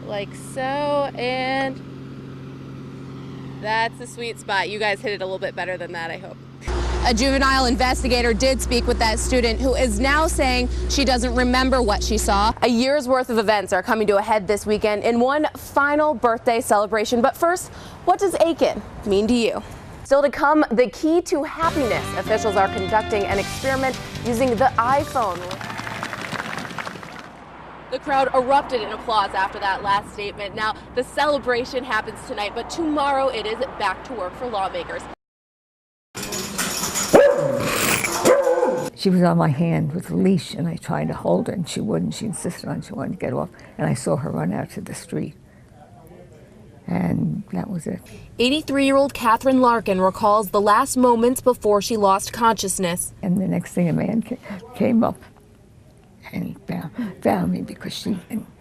like so, and that's the sweet spot. You guys hit it a little bit better than that, I hope. A juvenile investigator did speak with that student who is now saying she doesn't remember what she saw. A year's worth of events are coming to a head this weekend in one final birthday celebration. But first, what does Aiken mean to you? Still to come, the key to happiness. Officials are conducting an experiment using the iPhone. The crowd erupted in applause after that last statement. Now, the celebration happens tonight, but tomorrow it is back to work for lawmakers. She was on my hand with a leash, and I tried to hold her, and she wouldn't. She insisted on she wanted to get off, and I saw her run out to the street. And that was it. 83-year-old Catherine Larkin recalls the last moments before she lost consciousness. And the next thing, a man came up and found me because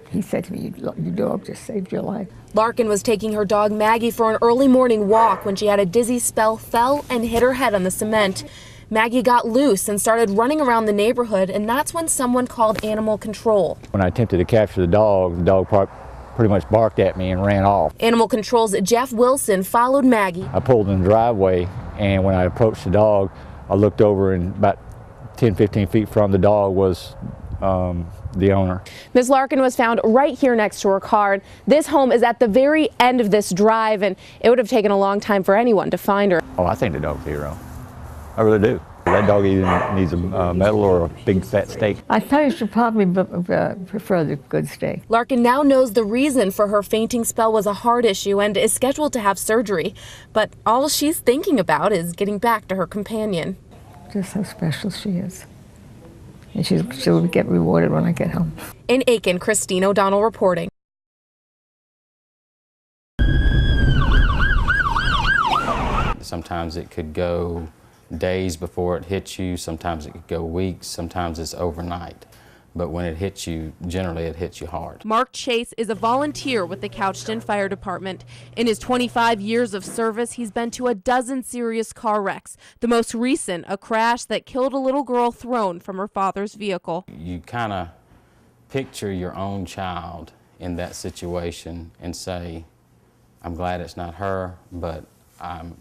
he said to me, your dog just saved your life. Larkin was taking her dog Maggie for an early morning walk when she had a dizzy spell, fell, and hit her head on the cement. Maggie got loose and started running around the neighborhood, and that's when someone called animal control. When I attempted to capture the dog pretty much barked at me and ran off. Animal Control's Jeff Wilson followed Maggie. I pulled in the driveway, and when I approached the dog, I looked over, and about 10-15 feet from the dog was the owner. Ms. Larkin was found right here next to her car. This home is at the very end of this drive, and it would have taken a long time for anyone to find her. Oh, I think the dog's a hero. I really do. That dog either needs a medal or a big fat steak. I tell you, she'll probably prefer the good steak. Larkin now knows the reason for her fainting spell was a heart issue and is scheduled to have surgery. But all she's thinking about is getting back to her companion. Just how special she is. And she'll get rewarded when I get home. In Aiken, Christine O'Donnell reporting. Sometimes it could go days before it hits you, sometimes it could go weeks, sometimes it's overnight. But when it hits you, generally it hits you hard. Mark Chase is a volunteer with the Couchton Fire Department. In his 25 years of service, he's been to a dozen serious car wrecks. The most recent, a crash that killed a little girl thrown from her father's vehicle. You kind of picture your own child in that situation and say, I'm glad it's not her, but I'm,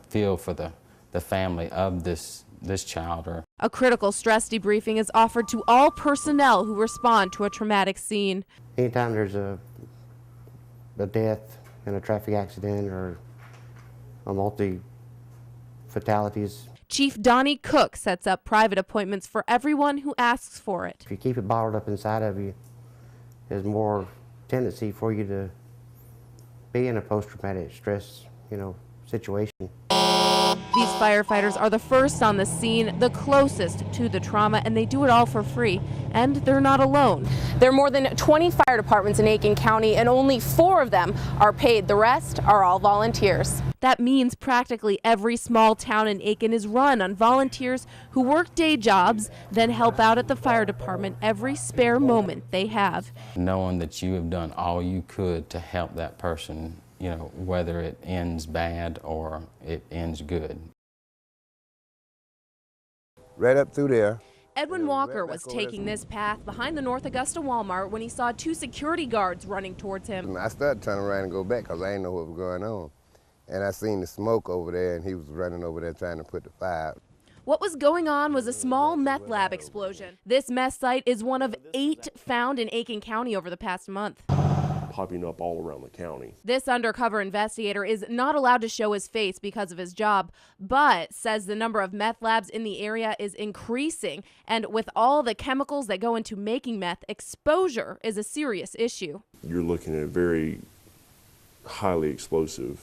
feel for the family of this child. A critical stress debriefing is offered to all personnel who respond to a traumatic scene. Anytime there's a death in a traffic accident or a multi-fatalities. Chief Donnie Cook sets up private appointments for everyone who asks for it. If you keep it bottled up inside of you, there's more tendency for you to be in a post-traumatic stress, situation. These firefighters are the first on the scene, the closest to the trauma, and they do it all for free. And they're not alone. There are more than 20 fire departments in Aiken County, and only 4 of them are paid. The rest are all volunteers. That means practically every small town in Aiken is run on volunteers who work day jobs, then help out at the fire department every spare moment they have. Knowing that you have done all you could to help that person, whether it ends bad or it ends good. Right up through there. Edwin Walker was taking this path behind the North Augusta Walmart when he saw 2 security guards running towards him. I started turning around and go back because I didn't know what was going on. And I seen the smoke over there, and he was running over there trying to put the fire out. What was going on was a small meth lab explosion. This meth site is one of 8 found in Aiken County over the past month. Popping up all around the county. This undercover investigator is not allowed to show his face because of his job, but says the number of meth labs in the area is increasing. And with all the chemicals that go into making meth, exposure is a serious issue. You're looking at a very highly explosive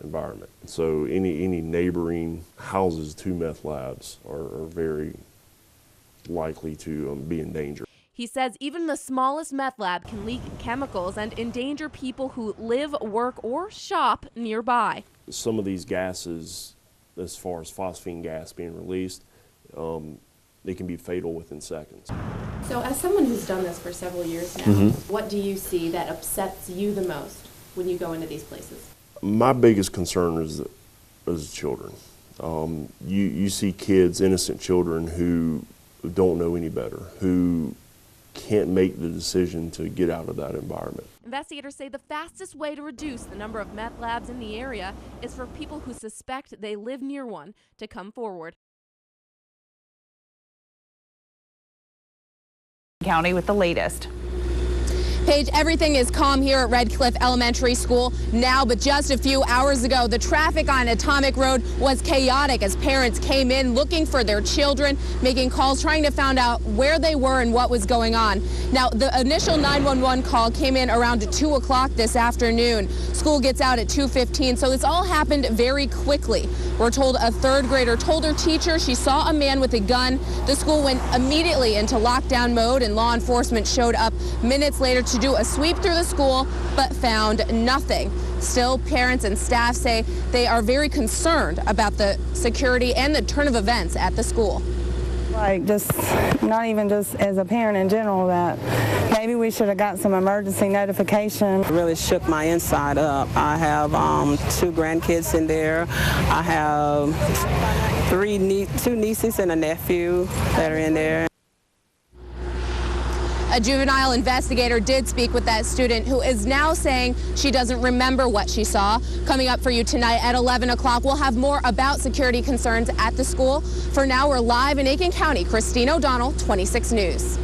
environment. So any neighboring houses to meth labs are very likely to be in danger. He says even the smallest meth lab can leak chemicals and endanger people who live, work, or shop nearby. Some of these gases, as far as phosphine gas being released, they can be fatal within seconds. So as someone who's done this for several years now, what do you see that upsets you the most when you go into these places? My biggest concern is children. You see kids, innocent children who don't know any better, who can't make the decision to get out of that environment. Investigators say the fastest way to reduce the number of meth labs in the area is for people who suspect they live near one to come forward. County with the latest. Paige, everything is calm here at Red Cliff Elementary School now, but just a few hours ago, the traffic on Atomic Road was chaotic as parents came in looking for their children, making calls, trying to find out where they were and what was going on. Now, the initial 911 call came in around 2 o'clock this afternoon. School gets out at 2:15, so this all happened very quickly. We're told a third grader told her teacher she saw a man with a gun. The school went immediately into lockdown mode, and law enforcement showed up minutes later to do a sweep through the school, but found nothing. Still, parents and staff say they are very concerned about the security and the turn of events at the school. Like, just not even just as a parent in general, that maybe we should have got some emergency notification. It really shook my inside up. I have 2 grandkids in there. I have 2 nieces and a nephew that are in there. A juvenile investigator did speak with that student who is now saying she doesn't remember what she saw. Coming up for you tonight at 11 o'clock, we'll have more about security concerns at the school. For now, we're live in Aiken County. Christine O'Donnell, 26 News.